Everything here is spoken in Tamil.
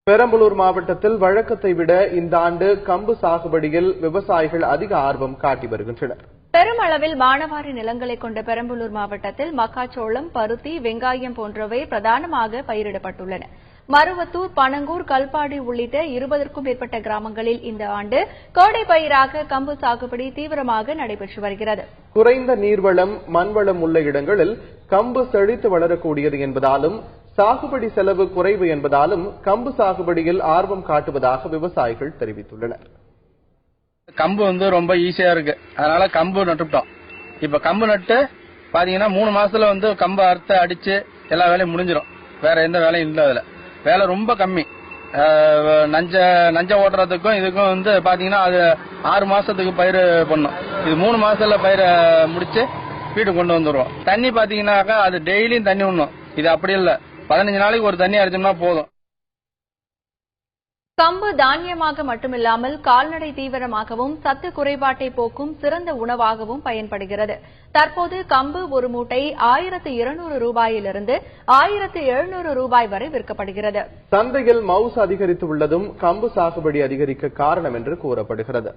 பெரம்பலூர் மாவட்டத்தில் வழக்கத்தை விட இந்த ஆண்டு கம்பு சாகுபடியில் விவசாயிகள் அதிக ஆர்வம் காட்டி வருகின்றனர். பெருமளவில் மானாவாரி நிலங்களை கொண்ட பெரம்பலூர் மாவட்டத்தில் மக்காச்சோளம், பருத்தி, வெங்காயம் போன்றவை பிரதானமாக பயிரிடப்பட்டுள்ளன. மருவத்தூர், பனங்கூர், கல்பாடி உள்ளிட்ட 20க்கும் மேற்பட்ட கிராமங்களில் இந்த ஆண்டு கோடை பயிராக கம்பு சாகுபடி தீவிரமாக நடைபெற்று வருகிறது. குறைந்த நீர்வளம், மண்வளம் உள்ள இடங்களில் கம்பு செழித்து வளரக்கூடியது என்பதாலும் சாகுபடி செலவு குறைவு என்பதாலும் கம்பு சாகுபடியில் ஆர்வம் காட்டுவதாக விவசாயிகள் தெரிவித்துள்ளனர். கம்பு ரொம்ப ஈஸியா இருக்கு, அதனால கம்பு நட்டுட்டோம். இப்ப கம்பு நட்டு பாத்தீங்கன்னா 3 மாசத்துல கம்பு அறுத்து அடிச்சு எல்லா வேலையும் முடிஞ்சிடும். வேற எந்த வேலையும் இல்ல. அதுல வேலை ரொம்ப கம்மி. நஞ்ச ஓட்டுறதுக்கும் இதுக்கும் பாத்தீங்கன்னா அது 6 மாசத்துக்கு பயிர் பண்ணும். இது 3 மாசத்துல பயிரை முடிச்சு வீட்டுக்கு கொண்டு வந்துருவோம். தண்ணி பாத்தீங்கன்னாக்கா அது டெய்லியும் தண்ணி விடணும். இது அப்படி இல்ல, 15 நாளைக்கு ஒரு தண்ணி அடிச்சோம்னா போதும். கம்பு தானியமாக மட்டுமில்லாமல் கால்நடை தீவனமாகவும் சத்து குறைபாட்டை போக்கும் சிறந்த உணவாகவும் பயன்படுகிறது. தற்போது கம்பு ஒரு மூட்டை 1200 ரூபாயிலிருந்து 1700 ரூபாய் வரை விற்கப்படுகிறது. சந்தையில் மவுசு அதிகரித்துள்ளதும் கம்பு சாகுபடி அதிகரிக்க காரணம் என்று கூறப்படுகிறது.